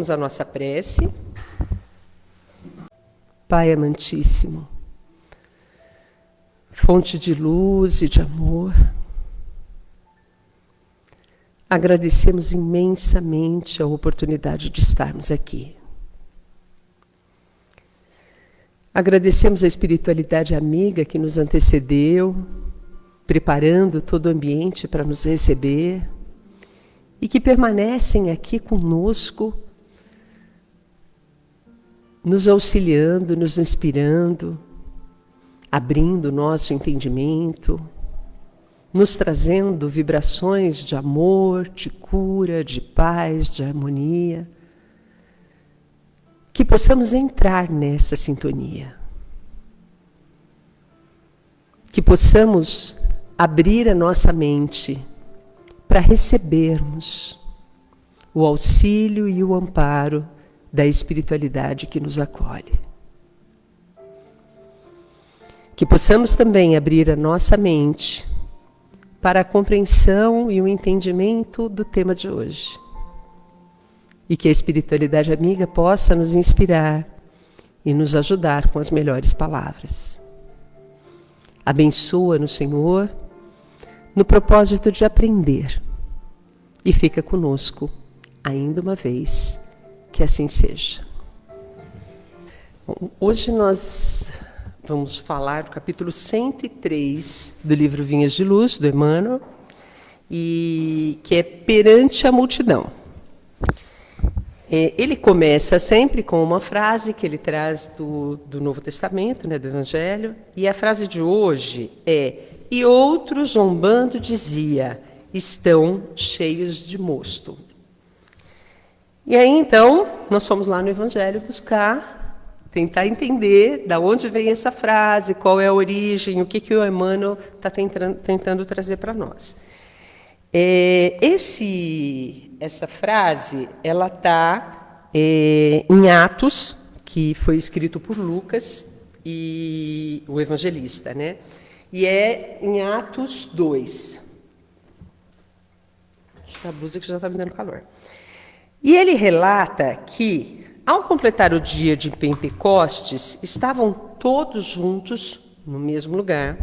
Vamos à nossa prece. Pai amantíssimo, fonte de luz e de amor, agradecemos imensamente a oportunidade de estarmos aqui. Agradecemos a espiritualidade amiga que nos antecedeu, preparando todo o ambiente para nos receber e que permanecem aqui conosco, nos auxiliando, nos inspirando, abrindo o nosso entendimento, nos trazendo vibrações de amor, de cura, de paz, de harmonia. Que possamos entrar nessa sintonia. Que possamos abrir a nossa mente para recebermos o auxílio e o amparo da espiritualidade que nos acolhe. Que possamos também abrir a nossa mente para a compreensão e o entendimento do tema de hoje. E que a espiritualidade amiga possa nos inspirar e nos ajudar com as melhores palavras. Abençoa-nos, Senhor, no propósito de aprender. E fica conosco ainda uma vez. Que assim seja. Bom, hoje nós vamos falar do capítulo 103 do livro Vinhas de Luz, do Emmanuel, e que é Perante a Multidão. Ele começa sempre com uma frase que ele traz do Novo Testamento, né, do Evangelho, e a frase de hoje é: e outro zombando dizia, estão cheios de mosto. E aí, então, nós fomos lá no Evangelho tentar entender de onde vem essa frase, qual é a origem, o que o Emmanuel está tentando trazer para nós. Essa frase, ela está em Atos, que foi escrito por Lucas, e o evangelista, né? E é em Atos 2. Acho que a blusa que já está me dando calor. E ele relata que, ao completar o dia de Pentecostes, estavam todos juntos no mesmo lugar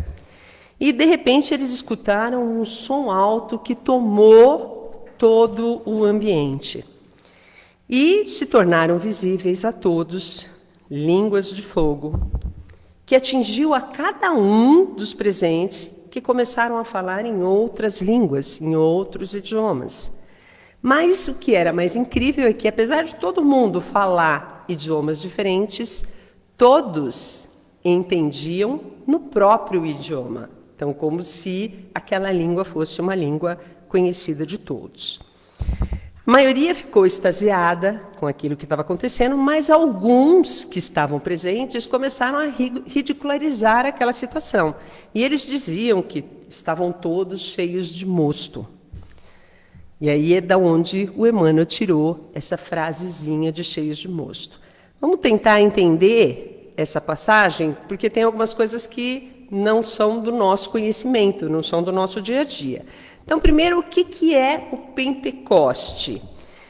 e, de repente, eles escutaram um som alto que tomou todo o ambiente. E se tornaram visíveis a todos línguas de fogo, que atingiu a cada um dos presentes, que começaram a falar em outras línguas, em outros idiomas. Mas o que era mais incrível é que, apesar de todo mundo falar idiomas diferentes, todos entendiam no próprio idioma. Então, como se aquela língua fosse uma língua conhecida de todos. A maioria ficou extasiada com aquilo que estava acontecendo, mas alguns que estavam presentes começaram a ridicularizar aquela situação. E eles diziam que estavam todos cheios de mosto. E aí é da onde o Emmanuel tirou essa frasezinha de cheios de mosto. Vamos tentar entender essa passagem, porque tem algumas coisas que não são do nosso conhecimento, não são do nosso dia a dia. Então, primeiro, o que é o Pentecoste?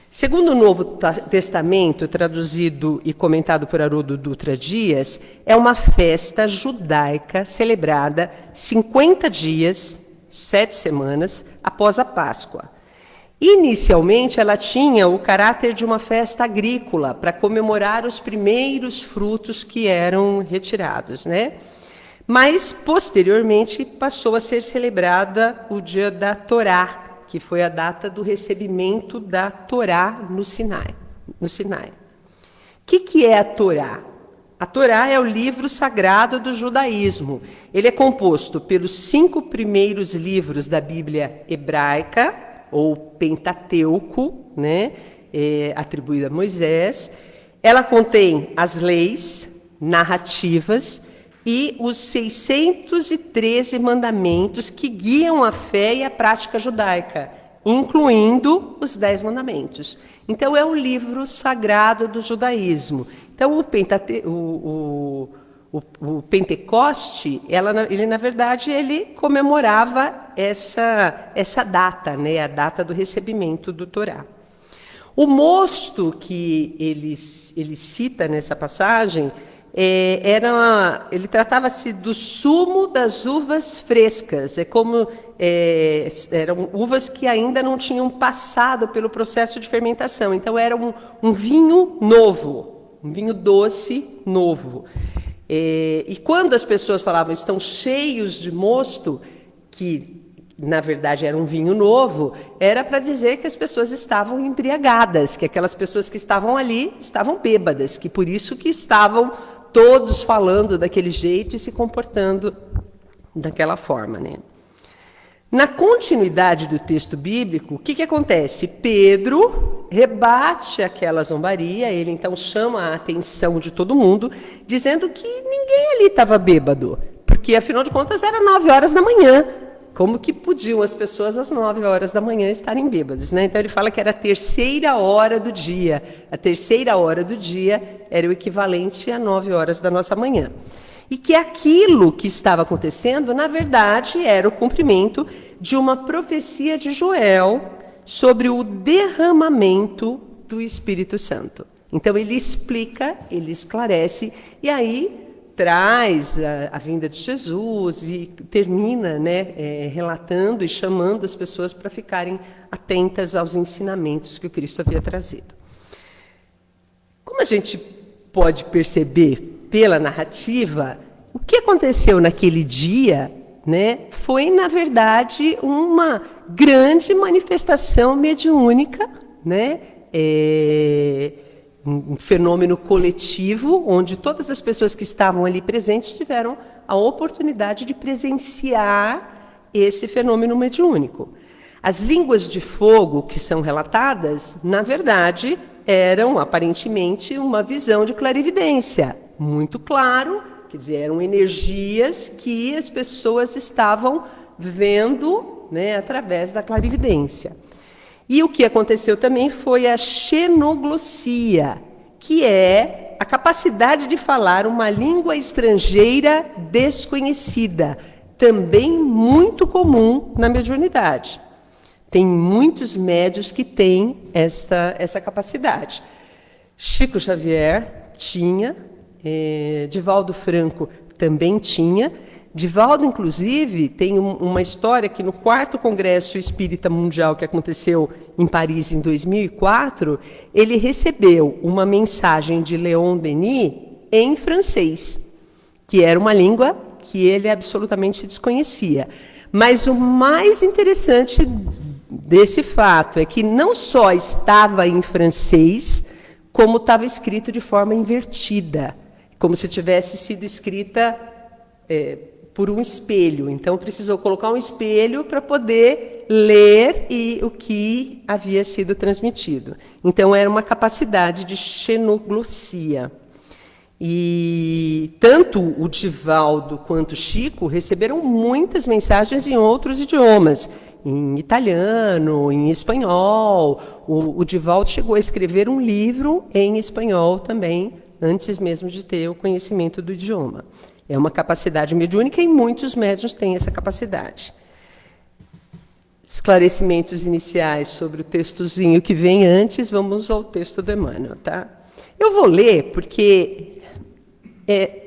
Segundo o Novo Testamento, traduzido e comentado por Haroldo Dutra Dias, é uma festa judaica celebrada 50 dias, 7 semanas, após a Páscoa. Inicialmente, ela tinha o caráter de uma festa agrícola, para comemorar os primeiros frutos que eram retirados, né? Mas, posteriormente, passou a ser celebrada o dia da Torá, que foi a data do recebimento da Torá no Sinai. O que é a Torá? A Torá é o livro sagrado do judaísmo. Ele é composto pelos 5 primeiros livros da Bíblia hebraica, ou Pentateuco, né, atribuído a Moisés. Ela contém as leis narrativas e os 613 mandamentos que guiam a fé e a prática judaica, incluindo os 10 mandamentos. Então, é o livro sagrado do judaísmo. Então, o Pentecoste, ele, na verdade, ele comemorava essa data, né, a data do recebimento do Torá. O mosto que ele cita nessa passagem ele tratava-se do sumo das uvas frescas. Eram uvas que ainda não tinham passado pelo processo de fermentação. Então, era um vinho novo, um vinho doce novo. E quando as pessoas falavam estão cheios de mosto, que na verdade era um vinho novo, era para dizer que as pessoas estavam embriagadas, que aquelas pessoas que estavam ali estavam bêbadas, que por isso que estavam todos falando daquele jeito e se comportando daquela forma, né? Na continuidade do texto bíblico, o que acontece? Pedro rebate aquela zombaria, ele então chama a atenção de todo mundo, dizendo que ninguém ali estava bêbado, porque afinal de contas era 9 horas da manhã. Como que podiam as pessoas às 9 horas da manhã estarem bêbadas, né? Então ele fala que era a 3ª hora do dia. A 3ª hora do dia era o equivalente a 9 horas da nossa manhã. E que aquilo que estava acontecendo, na verdade, era o cumprimento de uma profecia de Joel sobre o derramamento do Espírito Santo. Então ele explica, ele esclarece, e aí traz a vinda de Jesus e termina, relatando e chamando as pessoas para ficarem atentas aos ensinamentos que o Cristo havia trazido. Como a gente pode perceber pela narrativa, o que aconteceu naquele dia, foi, na verdade, uma grande manifestação mediúnica, um fenômeno coletivo, onde todas as pessoas que estavam ali presentes tiveram a oportunidade de presenciar esse fenômeno mediúnico. As línguas de fogo que são relatadas, na verdade, eram aparentemente uma visão de clarividência, muito claro, quer dizer, eram energias que as pessoas estavam vendo, através da clarividência. E o que aconteceu também foi a xenoglossia, que é a capacidade de falar uma língua estrangeira desconhecida, também muito comum na mediunidade. Tem muitos médiuns que têm essa capacidade. Chico Xavier tinha, Divaldo Franco também tinha. Divaldo, inclusive, tem uma história que no 4º Congresso Espírita Mundial, que aconteceu em Paris em 2004, ele recebeu uma mensagem de Leon Denis em francês, que era uma língua que ele absolutamente desconhecia. Mas o mais interessante desse fato é que não só estava em francês, como estava escrito de forma invertida, como se tivesse sido escrita por um espelho. Então, precisou colocar um espelho para poder ler o que havia sido transmitido. Então, era uma capacidade de xenoglossia. E tanto o Divaldo quanto o Chico receberam muitas mensagens em outros idiomas, em italiano, em espanhol. O Divaldo chegou a escrever um livro em espanhol também, antes mesmo de ter o conhecimento do idioma. É uma capacidade mediúnica e muitos médiuns têm essa capacidade. Esclarecimentos iniciais sobre o textozinho que vem antes, vamos ao texto do Emmanuel, tá? Eu vou ler porque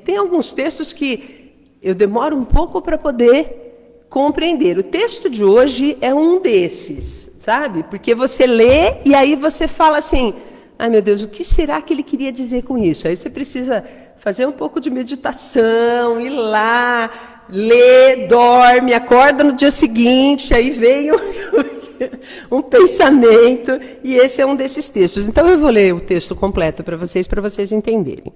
tem alguns textos que eu demoro um pouco para poder compreender. O texto de hoje é um desses, sabe? Porque você lê e aí você fala assim, ai meu Deus, o que será que ele queria dizer com isso? Aí você precisa fazer um pouco de meditação, ir lá, ler, dorme, acorda no dia seguinte, aí vem um pensamento, e esse é um desses textos. Então, eu vou ler o texto completo para vocês entenderem.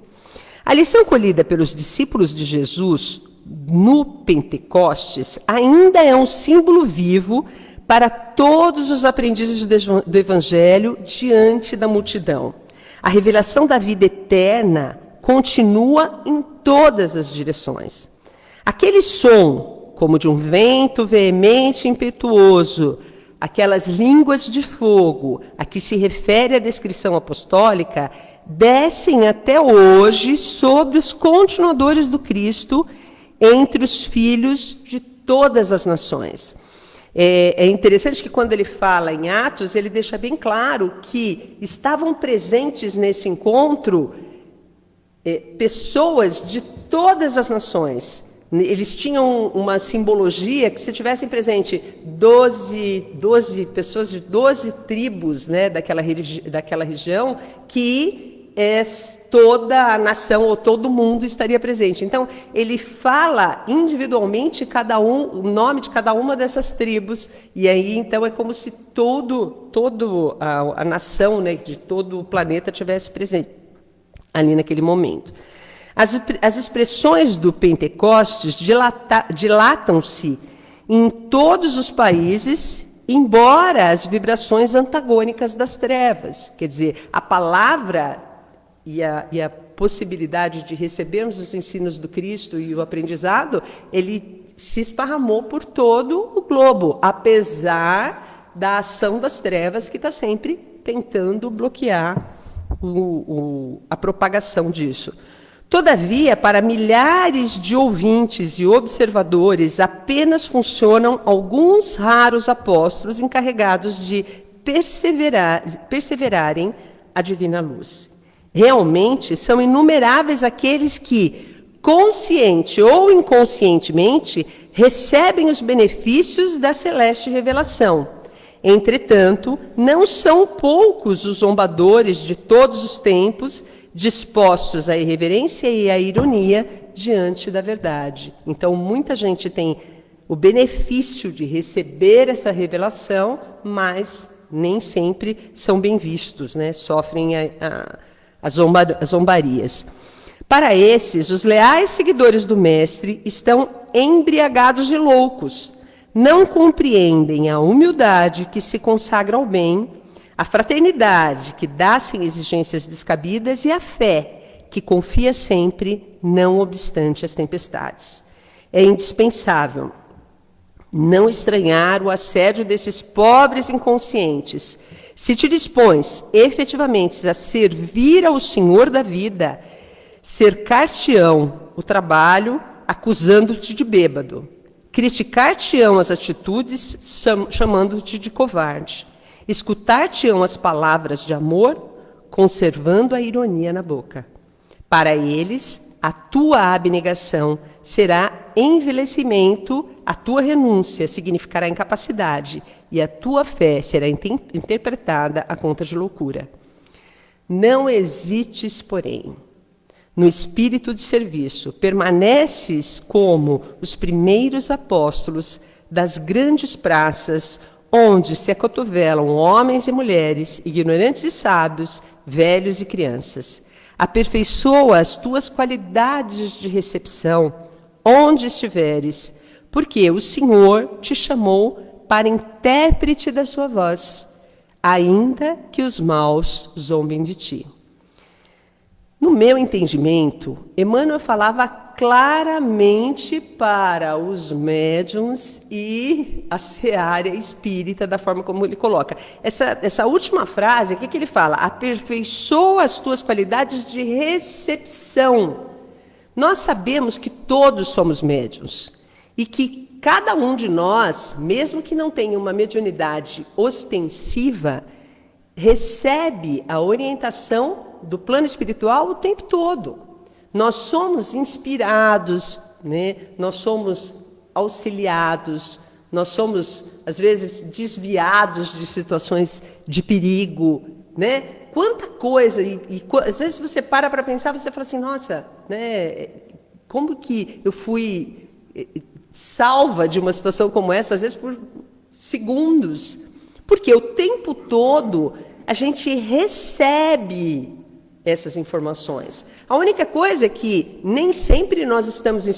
A lição colhida pelos discípulos de Jesus no Pentecostes ainda é um símbolo vivo para todos os aprendizes do Evangelho diante da multidão. A revelação da vida eterna continua em todas as direções. Aquele som, como de um vento veemente e impetuoso, aquelas línguas de fogo a que se refere a descrição apostólica, descem até hoje sobre os continuadores do Cristo entre os filhos de todas as nações. É interessante que quando ele fala em Atos, ele deixa bem claro que estavam presentes nesse encontro pessoas de todas as nações. Eles tinham uma simbologia que, se tivessem presente 12 pessoas de 12 tribos, né, daquela região, que toda a nação ou todo mundo estaria presente. Então, ele fala individualmente o nome de cada uma dessas tribos, e aí, então, é como se toda a nação, né, de todo o planeta estivesse presente ali naquele momento. As expressões do Pentecostes dilatam-se em todos os países, embora as vibrações antagônicas das trevas. Quer dizer, a palavra e a possibilidade de recebermos os ensinos do Cristo e o aprendizado, ele se esparramou por todo o globo, apesar da ação das trevas que está sempre tentando bloquear a propagação disso. Todavia, para milhares de ouvintes e observadores, apenas funcionam alguns raros apóstolos encarregados de perseverarem a divina luz. Realmente, são inumeráveis aqueles que, consciente ou inconscientemente, recebem os benefícios da celeste revelação. Entretanto, não são poucos os zombadores de todos os tempos, dispostos à irreverência e à ironia diante da verdade. Então, muita gente tem o benefício de receber essa revelação, mas nem sempre são bem vistos, né? Sofrem as zombarias. Para esses, os leais seguidores do Mestre estão embriagados de loucos, não compreendem a humildade que se consagra ao bem, a fraternidade que dá sem exigências descabidas e a fé que confia sempre, não obstante as tempestades. É indispensável não estranhar o assédio desses pobres inconscientes. Se te dispões efetivamente a servir ao Senhor da vida, cercar-te-ão o trabalho acusando-te de bêbado, criticar-te-ão as atitudes chamando-te de covarde, escutar-te-ão as palavras de amor, conservando a ironia na boca. Para eles, a tua abnegação será envelhecimento, a tua renúncia significará incapacidade, e a tua fé será interpretada a conta de loucura. Não hesites, porém, no espírito de serviço, permaneces como os primeiros apóstolos das grandes praças, onde se acotovelam homens e mulheres, ignorantes e sábios, velhos e crianças. Aperfeiçoa as tuas qualidades de recepção, onde estiveres, porque o Senhor te chamou para intérprete da sua voz, ainda que os maus zombem de ti. No meu entendimento, Emmanuel falava claramente para os médiuns e a seara espírita, da forma como ele coloca. Essa última frase, o que ele fala? Aperfeiçoa as tuas qualidades de recepção. Nós sabemos que todos somos médiuns e que cada um de nós, mesmo que não tenha uma mediunidade ostensiva, recebe a orientação do plano espiritual o tempo todo. Nós somos inspirados, né? Nós somos auxiliados, nós somos, às vezes, desviados de situações de perigo, né? Quanta coisa, às vezes você para pensar, você fala assim, nossa, né? Como que eu fui salva de uma situação como essa, às vezes por segundos, porque o tempo todo a gente recebe essas informações. A única coisa é que nem sempre nós estamos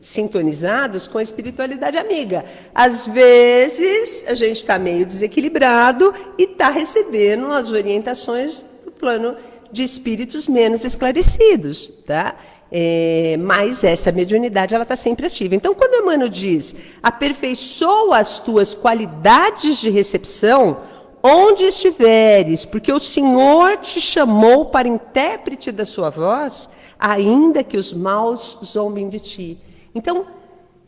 sintonizados com a espiritualidade amiga. Às vezes, a gente está meio desequilibrado e está recebendo as orientações do plano de espíritos menos esclarecidos, tá? Mas essa mediunidade está sempre ativa. Então, quando Emmanuel diz, aperfeiçoa as tuas qualidades de recepção, onde estiveres, porque o Senhor te chamou para intérprete da sua voz, ainda que os maus zombem de ti. Então,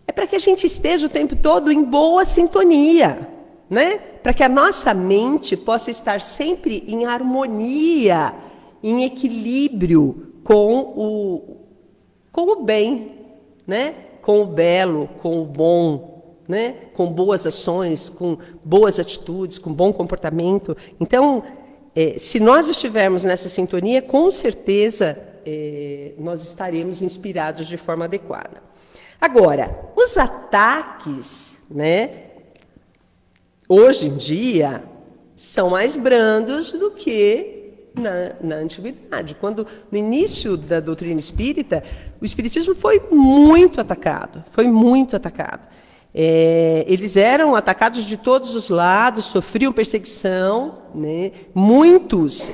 é para que a gente esteja o tempo todo em boa sintonia, né? Para que a nossa mente possa estar sempre em harmonia, em equilíbrio com o bem, né? Com o belo, com o bom, né? Com boas ações, com boas atitudes, com bom comportamento. Então, se nós estivermos nessa sintonia, com certeza nós estaremos inspirados de forma adequada. Agora, os ataques, né, hoje em dia, são mais brandos do que na antiguidade. Quando, no início da doutrina espírita, o espiritismo foi muito atacado, eles eram atacados de todos os lados, sofriam perseguição, né? Muitos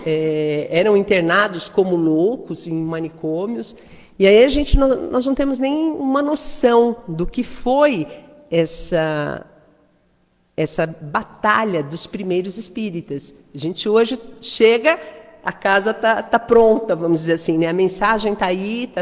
eram internados como loucos em manicômios, e aí nós não temos nem uma noção do que foi essa batalha dos primeiros espíritas. A gente hoje chega, a casa está pronta, vamos dizer assim, né? A mensagem está aí,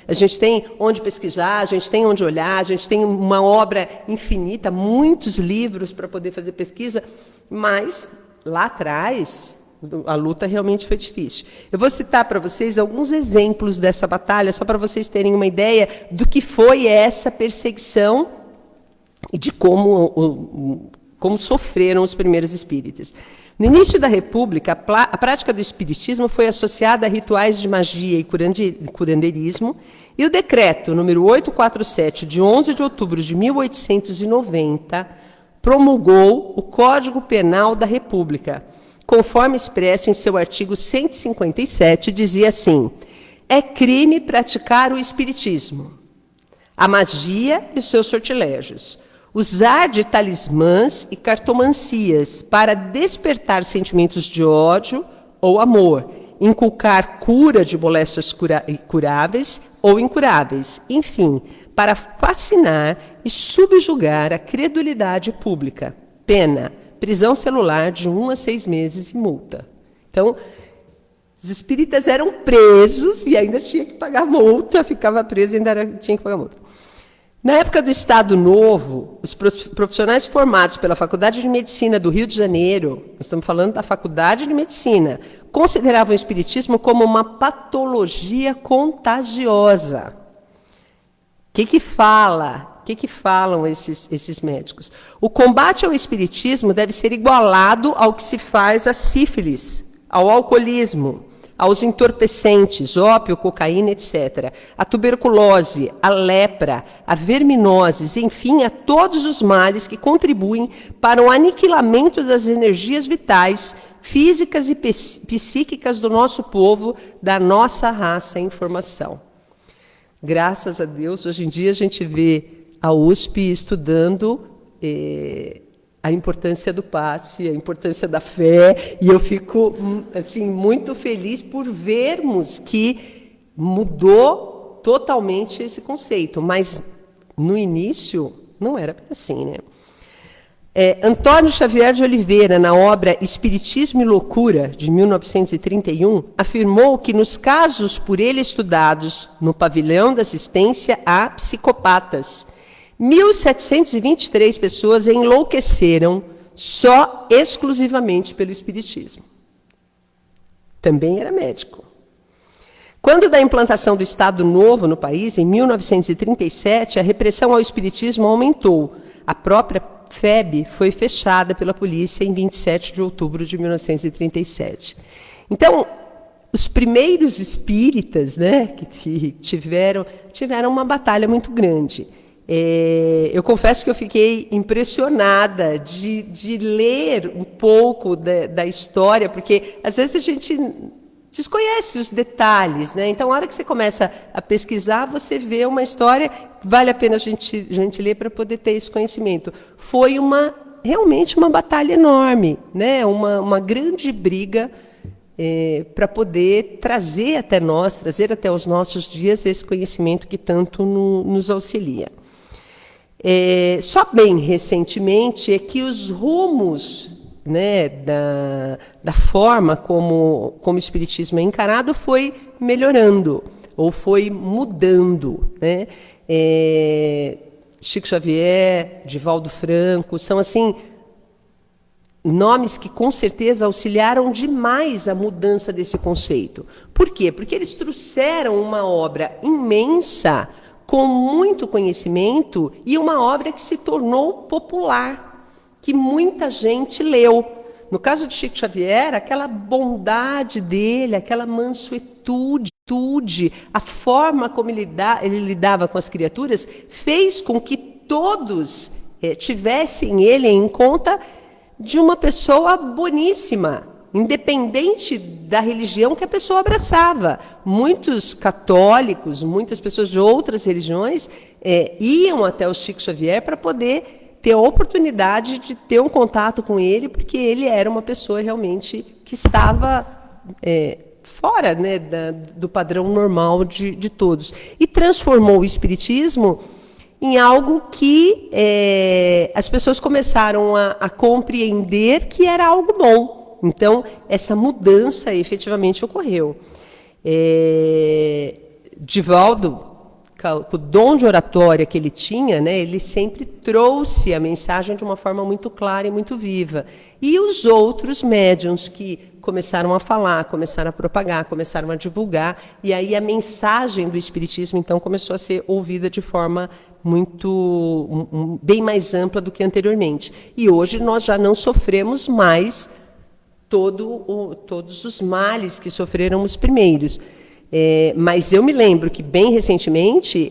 a gente tem onde pesquisar, a gente tem onde olhar, a gente tem uma obra infinita, muitos livros para poder fazer pesquisa, mas lá atrás a luta realmente foi difícil. Eu vou citar para vocês alguns exemplos dessa batalha, só para vocês terem uma ideia do que foi essa perseguição e de como sofreram os primeiros espíritas. No início da República, a prática do espiritismo foi associada a rituais de magia e curandeirismo, e o decreto número 847, de 11 de outubro de 1890, promulgou o Código Penal da República. Conforme expresso em seu artigo 157, dizia assim: é crime praticar o espiritismo, a magia e os seus sortilégios, usar de talismãs e cartomancias para despertar sentimentos de ódio ou amor, inculcar cura de moléstias curáveis ou incuráveis, enfim, para fascinar e subjugar a credulidade pública. Pena: prisão celular de 1 a 6 meses e multa. Então, os espíritas eram presos e ainda tinha que pagar multa, ficava preso e ainda tinha que pagar multa. Na época do Estado Novo, os profissionais formados pela Faculdade de Medicina do Rio de Janeiro, nós estamos falando da Faculdade de Medicina, consideravam o espiritismo como uma patologia contagiosa. O que falam esses médicos? O combate ao espiritismo deve ser igualado ao que se faz à sífilis, ao alcoolismo, aos entorpecentes, ópio, cocaína, etc., a tuberculose, a lepra, a verminoses, enfim, a todos os males que contribuem para o aniquilamento das energias vitais, físicas e psíquicas do nosso povo, da nossa raça em formação. Graças a Deus, hoje em dia a gente vê a USP estudando a importância do passe, a importância da fé, e eu fico assim muito feliz por vermos que mudou totalmente esse conceito, mas no início não era assim, né? Antônio Xavier de Oliveira, na obra Espiritismo e Loucura, de 1931, afirmou que nos casos por ele estudados no pavilhão da assistência a psicopatas, 1.723 pessoas enlouqueceram só exclusivamente pelo espiritismo. Também era médico. Quando da implantação do Estado Novo no país, em 1937, a repressão ao espiritismo aumentou. A própria FEB foi fechada pela polícia em 27 de outubro de 1937. Então, os primeiros espíritas, né, que tiveram uma batalha muito grande. Eu confesso que eu fiquei impressionada de ler um pouco da história, porque às vezes a gente desconhece os detalhes, né? Então, a hora que você começa a pesquisar, você vê uma história, vale a pena a gente ler para poder ter esse conhecimento. Foi realmente uma batalha enorme, né? Uma grande briga para poder trazer até os nossos dias esse conhecimento que tanto nos auxilia. Só bem recentemente é que os rumos, né, da forma como o espiritismo é encarado foi melhorando, ou foi mudando, né? Chico Xavier, Divaldo Franco, são assim nomes que com certeza auxiliaram demais a mudança desse conceito. Por quê? Porque eles trouxeram uma obra imensa, com muito conhecimento, e uma obra que se tornou popular, que muita gente leu. No caso de Chico Xavier, aquela bondade dele, aquela mansuetude, a forma como ele lidava com as criaturas, fez com que todos tivessem ele em conta de uma pessoa boníssima, independente da religião que a pessoa abraçava. Muitos católicos, muitas pessoas de outras religiões iam até o Chico Xavier para poder ter a oportunidade de ter um contato com ele, porque ele era uma pessoa realmente que estava fora, né, do padrão normal de todos. E transformou o espiritismo em algo que as pessoas começaram a compreender que era algo bom. Então, essa mudança efetivamente ocorreu. Divaldo, com o dom de oratória que ele tinha, né, ele sempre trouxe a mensagem de uma forma muito clara e muito viva. E os outros médiuns que começaram a falar, começaram a propagar, começaram a divulgar, e aí a mensagem do espiritismo, então, começou a ser ouvida de forma bem mais ampla do que anteriormente. E hoje nós já não sofremos mais todos os males que sofreram os primeiros. Mas eu me lembro que, bem recentemente,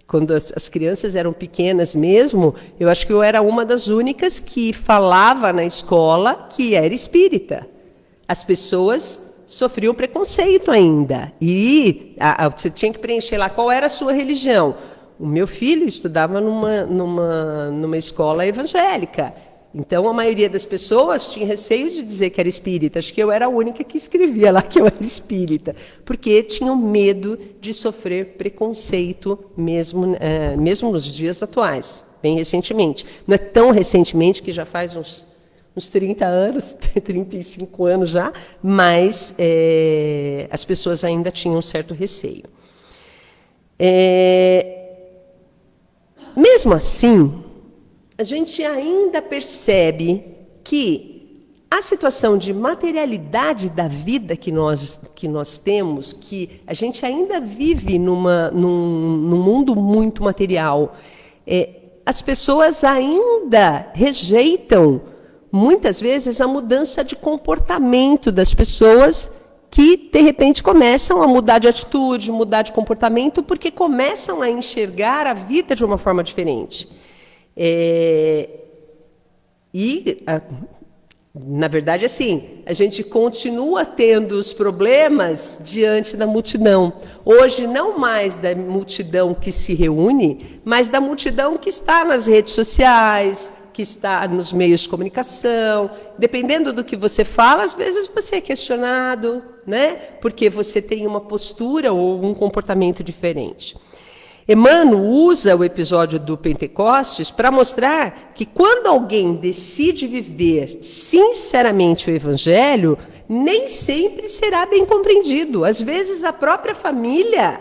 quando as crianças eram pequenas mesmo, eu acho que eu era uma das únicas que falava na escola que era espírita. As pessoas sofriam preconceito ainda. E você tinha que preencher lá qual era a sua religião. O meu filho estudava numa escola evangélica. Então, a maioria das pessoas tinha receio de dizer que era espírita. Acho que eu era a única que escrevia lá que eu era espírita, porque tinham medo de sofrer preconceito, mesmo nos dias atuais, bem recentemente. Não é tão recentemente, que já faz uns 30 anos, 35 anos já, mas as pessoas ainda tinham um certo receio. Mesmo assim, a gente ainda percebe que a situação de materialidade da vida que nós temos, que a gente ainda vive num mundo muito material, as pessoas ainda rejeitam, muitas vezes, a mudança de comportamento das pessoas que, de repente, começam a mudar de atitude, mudar de comportamento, porque começam a enxergar a vida de uma forma diferente. Na verdade, assim, a gente continua tendo os problemas diante da multidão. Hoje, não mais da multidão que se reúne, mas da multidão que está nas redes sociais, que está nos meios de comunicação. Dependendo do que você fala, às vezes você é questionado, né? Porque você tem uma postura ou um comportamento diferente. Emmanuel usa o episódio do Pentecostes para mostrar que, quando alguém decide viver sinceramente o Evangelho, nem sempre será bem compreendido. Às vezes, a própria família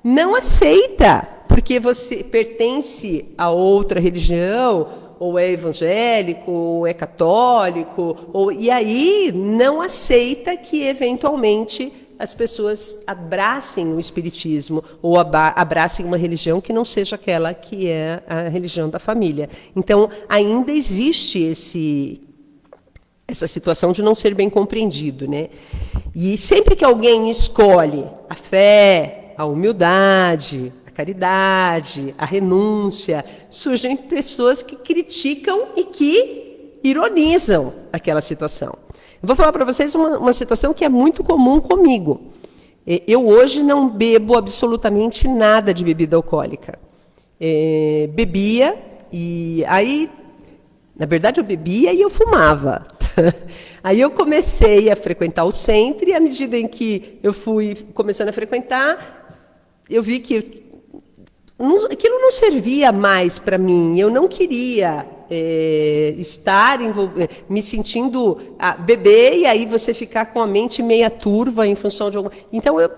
não aceita, porque você pertence a outra religião, ou é evangélico, ou é católico, e aí não aceita que, eventualmente, as pessoas abracem o espiritismo ou abracem uma religião que não seja aquela que é a religião da família. Então, ainda existe essa situação de não ser bem compreendido, né? E sempre que alguém escolhe a fé, a humildade, a caridade, a renúncia, surgem pessoas que criticam e que ironizam aquela situação. Eu vou falar para vocês uma situação que é muito comum comigo. Eu hoje não bebo absolutamente nada de bebida alcoólica. Bebia, e aí, na verdade, eu bebia e eu fumava. Aí eu comecei a frequentar o centro, e à medida em que eu fui começando a frequentar, eu vi que aquilo não servia mais para mim. Eu não queria me sentindo bebê, e aí você ficar com a mente meia turva em função de algum... Então, eu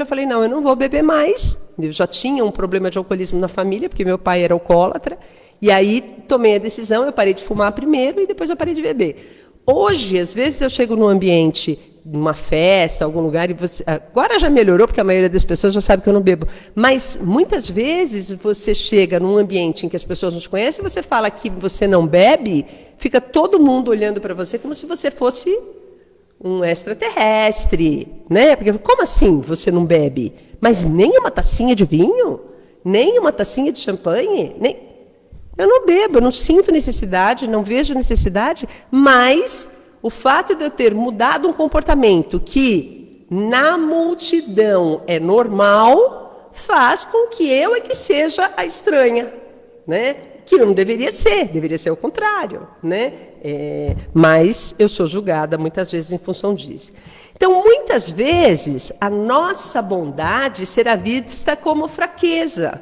falei, não, eu não vou beber mais. Eu já tinha um problema de alcoolismo na família, porque meu pai era alcoólatra, e aí tomei a decisão, eu parei de fumar primeiro, e depois eu parei de beber. Hoje, às vezes, eu chego num ambiente, numa festa, algum lugar, e agora já melhorou, porque a maioria das pessoas já sabe que eu não bebo. Mas, muitas vezes, você chega num ambiente em que as pessoas não te conhecem, você fala que você não bebe, fica todo mundo olhando para você como se você fosse um extraterrestre, né? Porque, como assim você não bebe? Mas nem uma tacinha de vinho? Nem uma tacinha de champanhe? Eu não bebo, eu não sinto necessidade, não vejo necessidade, mas o fato de eu ter mudado um comportamento que na multidão é normal, faz com que eu é que seja a estranha, né? Que não deveria ser o contrário, né? Mas eu sou julgada muitas vezes em função disso. Então, muitas vezes, a nossa bondade será vista como fraqueza.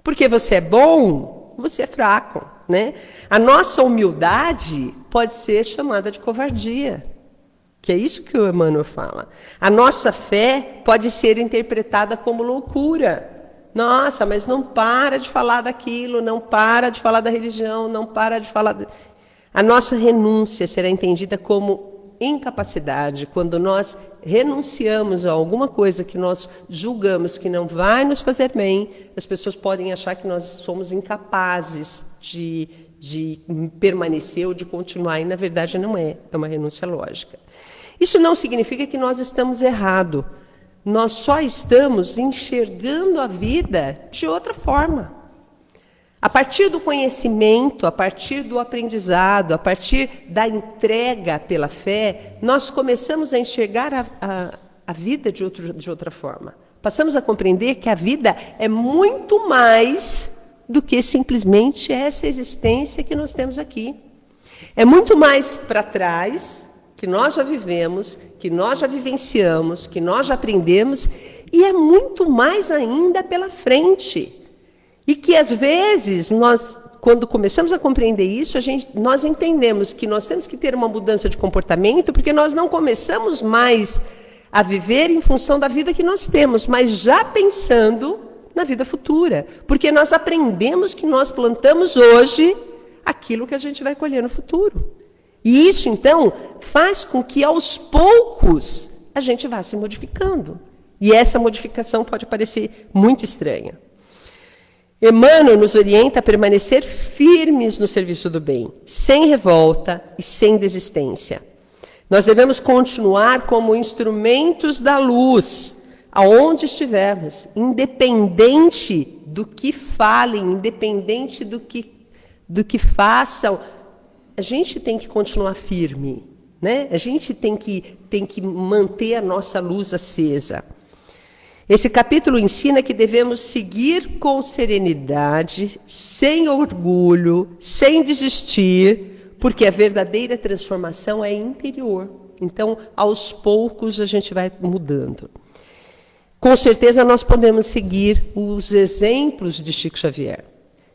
Porque você é bom, você é fraco, né? A nossa humildade pode ser chamada de covardia, que é isso que o Emmanuel fala. A nossa fé pode ser interpretada como loucura. Nossa, mas não para de falar daquilo, não para de falar da religião, não para de falar... A nossa renúncia será entendida como incapacidade, quando nós renunciamos a alguma coisa que nós julgamos que não vai nos fazer bem, as pessoas podem achar que nós somos incapazes de permanecer ou de continuar, e na verdade não é uma renúncia lógica. Isso não significa que nós estamos errados, nós só estamos enxergando a vida de outra forma. A partir do conhecimento, a partir do aprendizado, a partir da entrega pela fé, nós começamos a enxergar a vida de outra forma. Passamos a compreender que a vida é muito mais do que simplesmente essa existência que nós temos aqui. É muito mais para trás, que nós já vivemos, que nós já vivenciamos, que nós já aprendemos, e é muito mais ainda pela frente. E que, às vezes, nós, quando começamos a compreender isso, nós entendemos que nós temos que ter uma mudança de comportamento, porque nós não começamos mais a viver em função da vida que nós temos, mas já pensando na vida futura. Porque nós aprendemos que nós plantamos hoje aquilo que a gente vai colher no futuro. E isso, então, faz com que, aos poucos, a gente vá se modificando. E essa modificação pode parecer muito estranha. Emmanuel nos orienta a permanecer firmes no serviço do bem, sem revolta e sem desistência. Nós devemos continuar como instrumentos da luz, aonde estivermos, independente do que falem, independente do que façam. A gente tem que continuar firme, né? A gente tem que manter a nossa luz acesa. Esse capítulo ensina que devemos seguir com serenidade, sem orgulho, sem desistir, porque a verdadeira transformação é interior. Então, aos poucos, a gente vai mudando. Com certeza, nós podemos seguir os exemplos de Chico Xavier.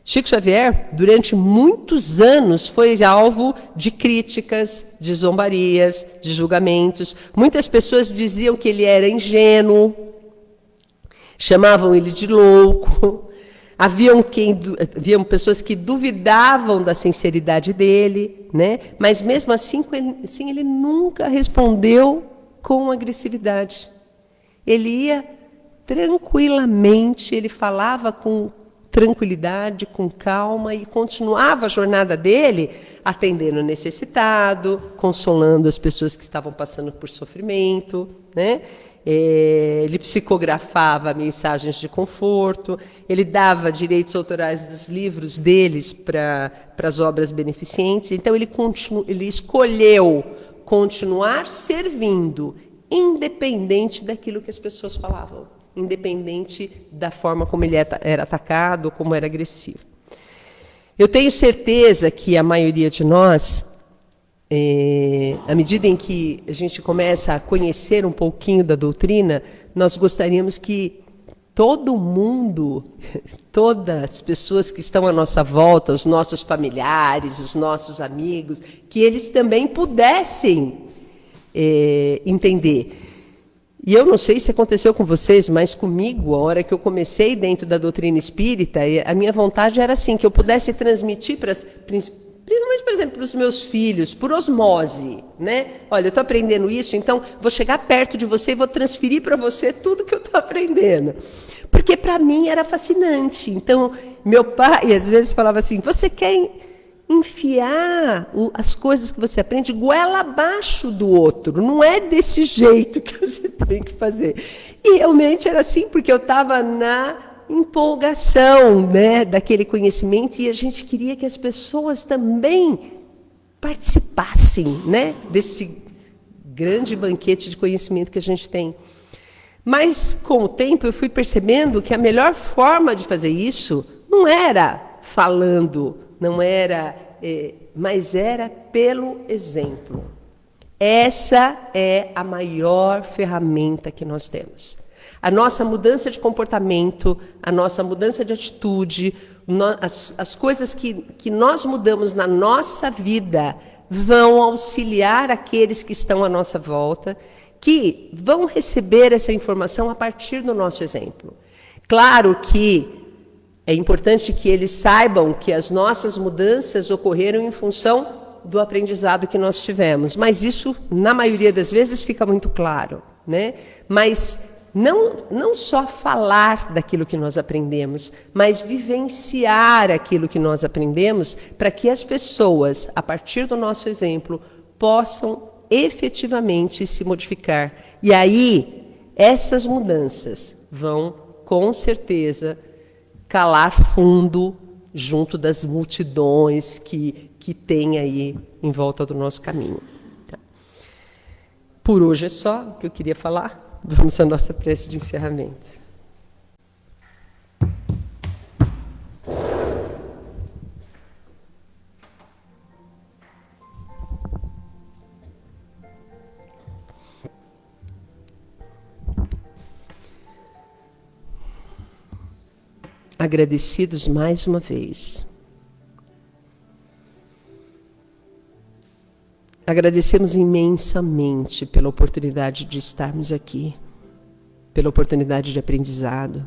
Chico Xavier, durante muitos anos, foi alvo de críticas, de zombarias, de julgamentos. Muitas pessoas diziam que ele era ingênuo, chamavam ele de louco. Haviam pessoas que duvidavam da sinceridade dele, né? Mas mesmo assim ele nunca respondeu com agressividade. Ele ia tranquilamente, ele falava com tranquilidade, com calma, e continuava a jornada dele atendendo o necessitado, consolando as pessoas que estavam passando por sofrimento, né? Ele psicografava mensagens de conforto, ele dava direitos autorais dos livros deles para as obras beneficentes. Então, ele escolheu continuar servindo, independente daquilo que as pessoas falavam, independente da forma como ele era atacado, como era agressivo. Eu tenho certeza que a maioria de nós, à medida em que a gente começa a conhecer um pouquinho da doutrina, nós gostaríamos que todo mundo, todas as pessoas que estão à nossa volta, os nossos familiares, os nossos amigos, que eles também pudessem entender. E eu não sei se aconteceu com vocês, mas comigo, a hora que eu comecei dentro da doutrina espírita, a minha vontade era assim, que eu pudesse transmitir principalmente, por exemplo, para os meus filhos, por osmose, né? Olha, eu estou aprendendo isso, então vou chegar perto de você e vou transferir para você tudo que eu estou aprendendo. Porque para mim era fascinante. Então, meu pai às vezes falava assim, você quer enfiar as coisas que você aprende goela abaixo do outro, não é desse jeito que você tem que fazer. E realmente era assim, porque eu estava na empolgação, né, daquele conhecimento, e a gente queria que as pessoas também participassem, né, desse grande banquete de conhecimento que a gente tem. Mas, com o tempo, eu fui percebendo que a melhor forma de fazer isso não era falando, não era, mas era pelo exemplo. Essa é a maior ferramenta que nós temos. A nossa mudança de comportamento, a nossa mudança de atitude, as coisas que nós mudamos na nossa vida vão auxiliar aqueles que estão à nossa volta, que vão receber essa informação a partir do nosso exemplo. Claro que é importante que eles saibam que as nossas mudanças ocorreram em função do aprendizado que nós tivemos, mas isso, na maioria das vezes, fica muito claro, né? Mas não só falar daquilo que nós aprendemos, mas vivenciar aquilo que nós aprendemos para que as pessoas, a partir do nosso exemplo, possam efetivamente se modificar. E aí, essas mudanças vão, com certeza, calar fundo junto das multidões que tem aí em volta do nosso caminho. Tá. Por hoje é só o que eu queria falar. Vamos à nossa prece de encerramento. Agradecidos mais uma vez. Agradecemos imensamente pela oportunidade de estarmos aqui, pela oportunidade de aprendizado,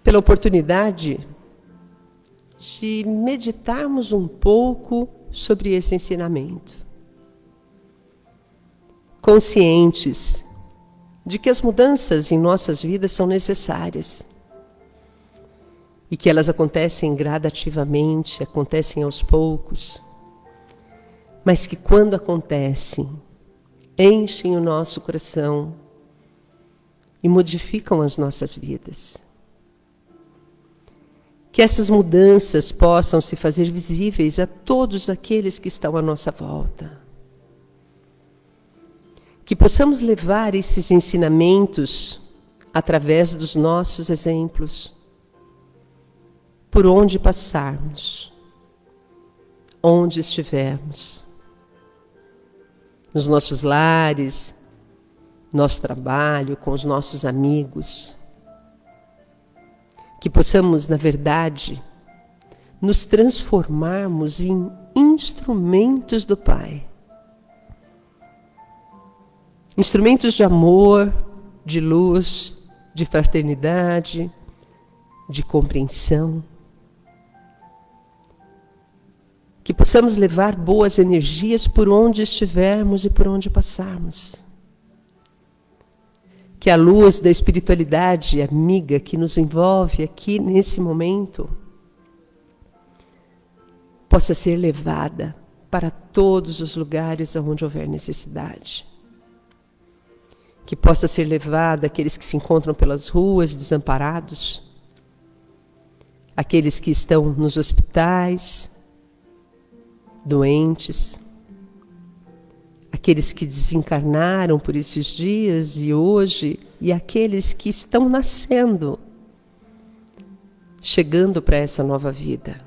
pela oportunidade de meditarmos um pouco sobre esse ensinamento. Conscientes de que as mudanças em nossas vidas são necessárias e que elas acontecem gradativamente, acontecem aos poucos, mas que quando acontecem, enchem o nosso coração e modificam as nossas vidas. Que essas mudanças possam se fazer visíveis a todos aqueles que estão à nossa volta. Que possamos levar esses ensinamentos através dos nossos exemplos, por onde passarmos, onde estivermos, nos nossos lares, nosso trabalho, com os nossos amigos. Que possamos, na verdade, nos transformarmos em instrumentos do Pai. Instrumentos de amor, de luz, de fraternidade, de compreensão. Que possamos levar boas energias por onde estivermos e por onde passarmos. Que a luz da espiritualidade amiga que nos envolve aqui nesse momento possa ser levada para todos os lugares onde houver necessidade. Que possa ser levada àqueles que se encontram pelas ruas desamparados, aqueles que estão nos hospitais, doentes, aqueles que desencarnaram por esses dias e hoje, e aqueles que estão nascendo, chegando para essa nova vida.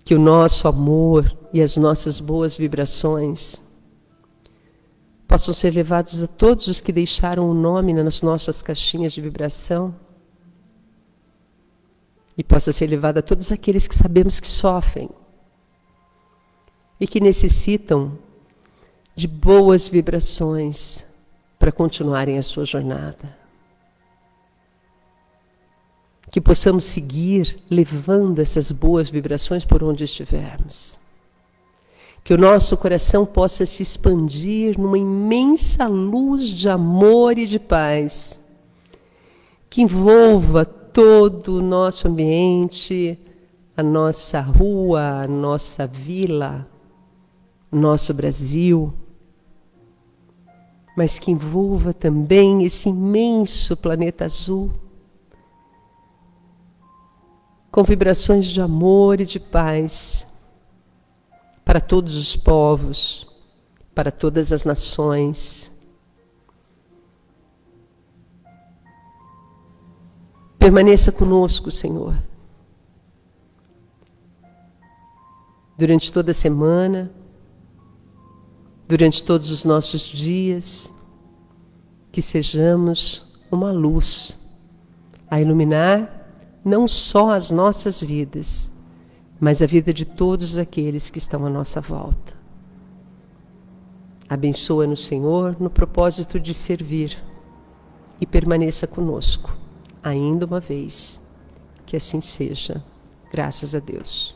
Que o nosso amor e as nossas boas vibrações possam ser levados a todos os que deixaram o nome nas nossas caixinhas de vibração, e possa ser levado a todos aqueles que sabemos que sofrem e que necessitam de boas vibrações para continuarem a sua jornada. Que possamos seguir levando essas boas vibrações por onde estivermos. Que o nosso coração possa se expandir numa imensa luz de amor e de paz, que envolva todo o nosso ambiente, a nossa rua, a nossa vila, nosso Brasil, mas que envolva também esse imenso planeta azul, com vibrações de amor e de paz para todos os povos, para todas as nações. Permaneça conosco, Senhor, durante toda a semana, durante todos os nossos dias, que sejamos uma luz a iluminar não só as nossas vidas, mas a vida de todos aqueles que estão à nossa volta. Abençoa-nos, Senhor, no propósito de servir e permaneça conosco, ainda uma vez. Que assim seja. Graças a Deus.